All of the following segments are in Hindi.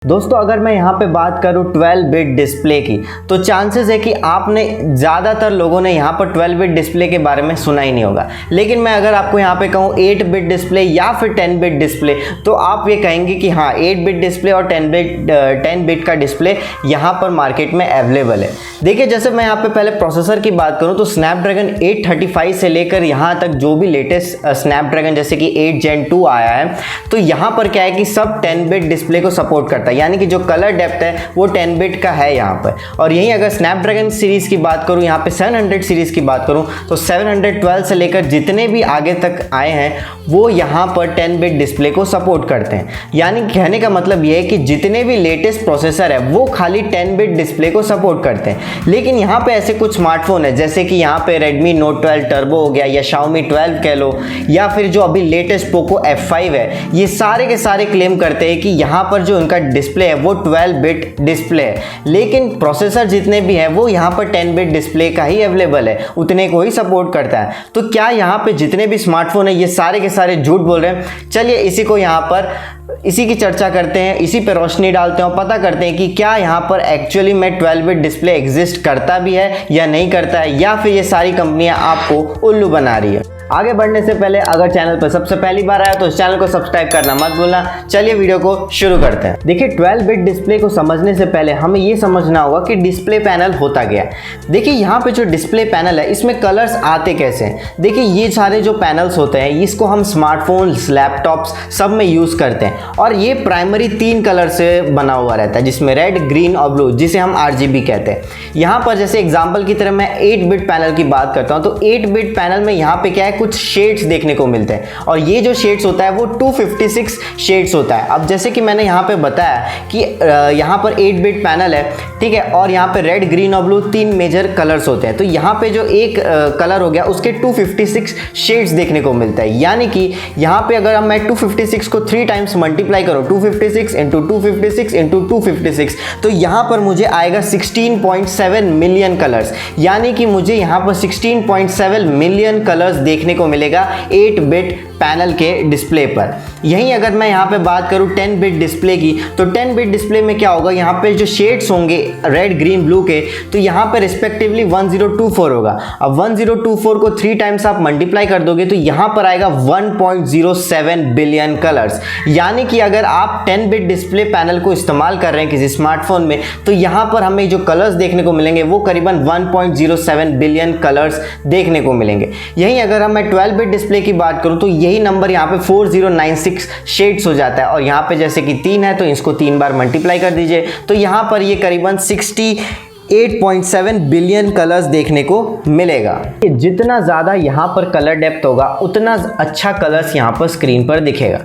दोस्तों अगर मैं यहाँ पे बात करूँ 12 बिट डिस्प्ले की तो चांसेस है कि आपने ज़्यादातर लोगों ने यहाँ पर 12 बिट डिस्प्ले के बारे में सुना ही नहीं होगा। लेकिन मैं अगर आपको यहाँ पे कहूँ 8 बिट डिस्प्ले या फिर 10 बिट डिस्प्ले तो आप ये कहेंगे कि हाँ 8 बिट डिस्प्ले और 10 बिट का डिस्प्ले यहाँ पर मार्केट में अवेलेबल है। देखिए जैसे मैं यहाँ पे पहले प्रोसेसर की बात करूँ तो स्नैपड्रैगन 835 से लेकर यहाँ तक जो भी लेटेस्ट स्नैपड्रैगन जैसे कि 8 Gen 2 आया है तो यहाँ पर क्या है कि सब 10 बिट डिस्प्ले को सपोर्ट करता है, यानी कि जो कलर डेप्थ है वो 10 बिट का है यहाँ पर। और यहीं अगर स्नैपड्रैगन सीरीज की बात करूँ, यहाँ पे 700 सीरीज की बात करूँ तो 712 से लेकर जितने भी आगे तक आए हैं वो यहाँ पर 10 बिट डिस्प्ले को सपोर्ट करते हैं। यानी कहने का मतलब ये है कि जितने भी लेटेस्ट प्रोसेसर है वो खाली 10 बिट डिस्प्ले को सपोर्ट करते हैं। लेकिन यहाँ पे ऐसे कुछ स्मार्टफोन है जैसे कि यहाँ पे Redmi Note 12 टर्बो हो गया या Xiaomi 12 कह लो या फिर जो अभी लेटेस्ट Poco F5 है, ये सारे के सारे क्लेम करते हैं कि यहाँ पर जो उनका डिस्प्ले है वो 12 बिट डिस्प्ले है, लेकिन प्रोसेसर जितने भी हैं वो यहाँ पर 10 बिट डिस्प्ले का ही अवेलेबल है, उतने को ही सपोर्ट करता है। तो क्या यहाँ पे जितने भी स्मार्टफोन है ये सारे के सारे झूठ बोल रहे हैं? चलिए इसी की चर्चा करते हैं, इसी पे रोशनी डालते हैं और पता करते हैं कि क्या यहाँ पर एक्चुअली में 12 बिट डिस्प्ले एग्जिस्ट करता भी है या नहीं करता है, या फिर ये सारी कंपनियां आपको उल्लू बना रही है। आगे बढ़ने से पहले अगर चैनल पर सबसे पहली बार आया तो इस चैनल को सब्सक्राइब करना मत भूलना। चलिए वीडियो को शुरू करते हैं। देखिए 12 बिट डिस्प्ले को समझने से पहले हमें ये समझना होगा कि डिस्प्ले पैनल होता क्या है। देखिए यहाँ पे जो डिस्प्ले पैनल है इसमें कलर्स आते कैसे हैं। देखिए ये सारे जो पैनल्स होते हैं इसको हम स्मार्टफोन्स, लैपटॉप्स सब में यूज़ करते हैं और ये प्राइमरी 3 कलर से बना हुआ रहता है जिसमें रेड, ग्रीन और ब्लू, जिसे हम RGB कहते हैं। यहाँ पर जैसे एग्जाम्पल की तरह मैं 8 बिट पैनल की बात करता हूँ तो 8 बिट पैनल में यहाँ पे क्या है, कुछ शेड्स देखने को मिलते हैं और ये जो शेड्स होता है वो 256 शेड्स होता है। अब जैसे कि मैंने यहाँ पे बताया कि यहाँ पर 8 बिट पैनल है, ठीक है, और यहाँ पे रेड, ग्रीन और ब्लू 3 मेजर कलर्स होते हैं। तो यहाँ पे जो एक कलर हो गया उसके 256 शेड्स देखने को मिलता है। यानी कि यहाँ पे अगर मैं 256 को 3 टाइम्स मल्टीप्लाई करूँ, 256 इंटू 256 इंटू 256, तो यहाँ पर मुझे आएगा 16.7 मिलियन कलर्स। यानी कि मुझे यहाँ पर 16.7 मिलियन कलर्स देखने को मिलेगा 8 बिट पैनल के डिस्प्ले पर। यहीं अगर मैं यहाँ पे बात करूँ 10 बिट डिस्प्ले की तो 10 बिट डिस्प्ले में क्या होगा, यहाँ पे जो शेड्स होंगे रेड, ग्रीन, ब्लू के, तो यहाँ पे रिस्पेक्टिवली 1024 होगा। अब 1024 को 3 टाइम्स आप मल्टीप्लाई कर दोगे तो यहाँ पर आएगा 1.07 बिलियन कलर्स। यानी कि अगर आप 10 बिट डिस्प्ले पैनल को इस्तेमाल कर रहे हैं किसी स्मार्टफोन में तो यहाँ पर हमें जो कलर्स देखने को मिलेंगे वो करीबन 1.07 बिलियन कलर्स देखने को मिलेंगे। यहीं अगर मैं 12 बिट डिस्प्ले की बात करूं तो यही नंबर यहाँ पे 4096 शेड्स हो जाता है और यहाँ पे जैसे कि 3 है तो इसको 3 बार मल्टीप्लाई कर दीजिए तो यहाँ पर ये करीबन 68.7 बिलियन कलर्स देखने को मिलेगा। जितना ज़्यादा यहाँ पर कलर डेप्थ होगा उतना अच्छा कलर्स यहाँ पर स्क्रीन पर दिखेगा।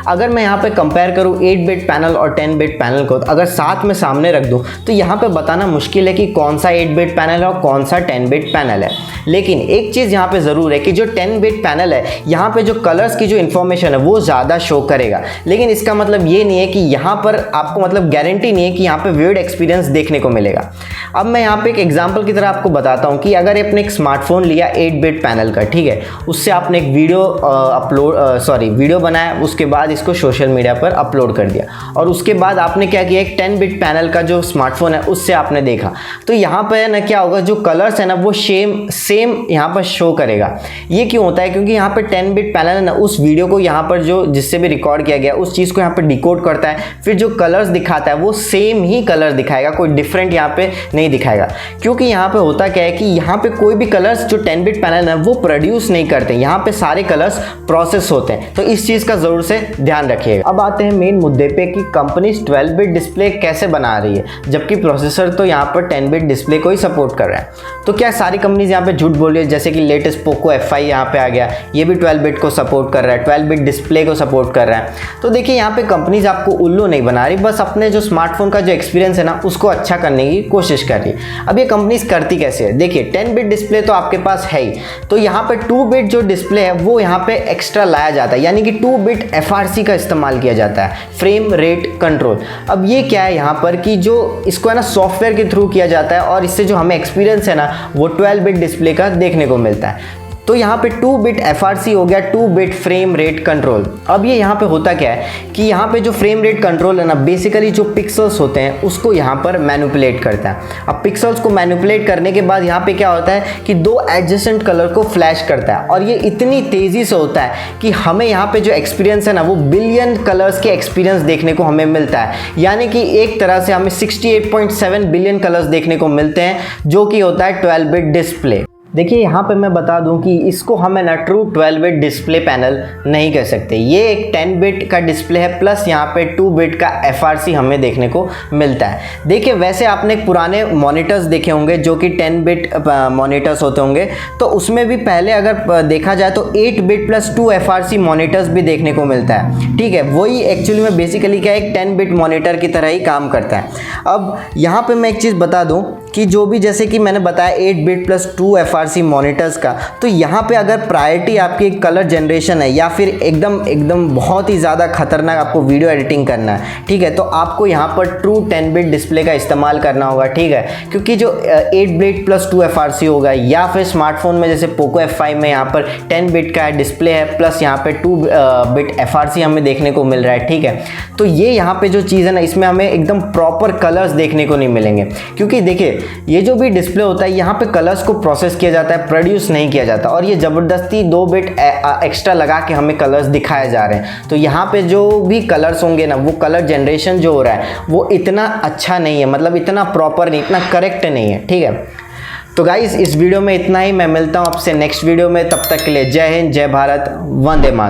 अगर मैं यहाँ पे कंपेयर करूँ 8 बिट पैनल और 10 बिट पैनल को, अगर साथ में सामने रख दूँ तो यहाँ पे बताना मुश्किल है कि कौन सा 8 बिट पैनल है और कौन सा 10 बिट पैनल है। लेकिन एक चीज़ यहाँ पे ज़रूर है कि जो 10 बिट पैनल है यहाँ पे जो कलर्स की जो इन्फॉर्मेशन है वो ज़्यादा शो करेगा। लेकिन इसका मतलब ये नहीं है कि यहाँ पर आपको मतलब गारंटी नहीं है कि यहाँ पे वियर्ड एक्सपीरियंस देखने को मिलेगा। अब मैं यहाँ पे एक एग्जांपल की तरह आपको बताता हूँ कि अगर आपने एक स्मार्टफोन लिया 8 बिट पैनल का, ठीक है, उससे आपने एक वीडियो बनाया, उसके बाद इसको सोशल मीडिया पर अपलोड कर दिया और उसके बाद आपने क्या किया, एक 10 बिट पैनल का जो स्मार्टफोन है उससे आपने देखा तो यहाँ पर ना क्या होगा, जो कलर्स है ना वो सेम यहाँ पर शो करेगा। ये क्यों होता है, क्योंकि यहाँ पर 10 बिट पैनल है ना उस वीडियो को यहाँ पर जो जिससे भी रिकॉर्ड किया गया उस चीज़ को यहाँ पर डिकोड करता है, फिर जो कलर्स दिखाता है वो सेम ही कलर दिखाएगा, कोई डिफरेंट यहाँ पे नहीं दिखाएगा। क्योंकि यहाँ पे होता क्या है कि यहाँ पे कोई भी कलर्स जो 10 बिट पैनल है वो प्रोड्यूस नहीं करते, यहाँ पे सारे कलर्स प्रोसेस होते हैं। तो इस चीज़ का ज़रूर से ध्यान रखिएगा। अब आते हैं मेन मुद्दे पे कि कंपनी 12 बिट डिस्प्ले कैसे बना रही है जबकि प्रोसेसर तो यहाँ पर 10 बिट डिस्प्ले को ही सपोर्ट कर रहा है। तो क्या सारी कंपनीज यहाँ पे झूठ बोल रही है? जैसे कि लेटेस्ट Poco F5 यहाँ पे आ गया, ये भी 12 बिट को सपोर्ट कर रहा है, 12 बिट डिस्प्ले को सपोर्ट कर रहा है। तो देखिए यहाँ पे कंपनीज आपको उल्लू नहीं बना रही, बस अपने जो स्मार्टफोन का जो एक्सपीरियंस है ना उसको अच्छा करने की कोशिश कर रही है। अब ये कंपनीज करती कैसे है? देखिए 10 बिट डिस्प्ले तो आपके पास है ही, तो यहाँ पे 2 बिट जो डिस्प्ले है वो यहाँ पे एक्स्ट्रा लाया जाता है, यानी कि 2 बिट FRC का इस्तेमाल किया जाता है, फ्रेम रेट कंट्रोल। अब ये क्या है यहाँ पर कि जो इसको है ना सॉफ्टवेयर के थ्रू किया जाता है और इससे जो हमें एक्सपीरियंस है ना वो 12 बिट डिस्प्ले का देखने को मिलता है। तो यहाँ पे 2 बिट FRC हो गया, 2 बिट फ्रेम रेट कंट्रोल। अब ये यहाँ पे होता क्या है कि यहाँ पे जो फ्रेम रेट कंट्रोल है ना, बेसिकली जो पिक्सल्स होते हैं उसको यहाँ पर मैनिपुलेट करता है। अब पिक्सल्स को मैनिपुलेट करने के बाद यहाँ पे क्या होता है कि 2 एडजेसेंट कलर को फ्लैश करता है, और ये इतनी तेज़ी से होता है कि हमें यहाँ पे जो एक्सपीरियंस है ना वो बिलियन कलर्स के एक्सपीरियंस देखने को हमें मिलता है। यानी कि एक तरह से हमें 68.7 बिलियन कलर्स देखने को मिलते हैं, जो कि होता है 12 बिट डिस्प्ले। देखिए यहाँ पे मैं बता दूं कि इसको हमें ना ट्रू 12 बिट डिस्प्ले पैनल नहीं कह सकते। ये एक 10 बिट का डिस्प्ले है, प्लस यहाँ पे 2 बिट का FRC हमें देखने को मिलता है। देखिए वैसे आपने पुराने मॉनिटर्स देखे होंगे जो कि 10 बिट मॉनिटर्स होते होंगे, तो उसमें भी पहले अगर देखा जाए तो 8 बिट प्लस 2 FRC मॉनिटर्स भी देखने को मिलता है। ठीक है, वही एक्चुअली में बेसिकली क्या एक 10 बिट मॉनिटर की तरह ही काम करता है। अब यहाँ पर मैं एक चीज़ बता दूँ कि जो भी जैसे कि मैंने बताया 8 बिट प्लस 2 FRC मॉनिटर्स का, तो यहाँ पे अगर प्रायोरिटी आपकी कलर जनरेशन है या फिर एकदम बहुत ही ज़्यादा खतरनाक आपको वीडियो एडिटिंग करना है, ठीक है, तो आपको यहाँ पर ट्रू 10 बिट डिस्प्ले का इस्तेमाल करना होगा। ठीक है, क्योंकि जो 8 बिट प्लस 2 FRC होगा, या फिर स्मार्टफोन में जैसे पोको F5 में यहाँ पर 10 बिट का डिस्प्ले है, प्लस यहाँ पे 2 बिट FRC हमें देखने को मिल रहा है। ठीक है, तो ये यहाँ पे जो चीज़ है ना, इसमें हमें एकदम प्रॉपर कलर्स देखने को नहीं मिलेंगे, क्योंकि देखिए ये जो भी डिस्प्ले होता है यहाँ पे कलर्स को प्रोसेस किया जाता है, प्रोड्यूस नहीं किया जाता, और ये ज़बरदस्ती 2 बिट एक्स्ट्रा लगा के हमें कलर्स दिखाए जा रहे हैं। तो यहाँ पे जो भी कलर्स होंगे ना, वो कलर जनरेशन जो हो रहा है वो इतना अच्छा नहीं है, मतलब इतना प्रॉपर नहीं, इतना करेक्ट नहीं है। ठीक है, तो गाइस इस वीडियो में इतना ही। मैं मिलता हूँ आपसे नेक्स्ट वीडियो में, तब तक के लिए जय हिंद, जय भारत, वंदे मातरम।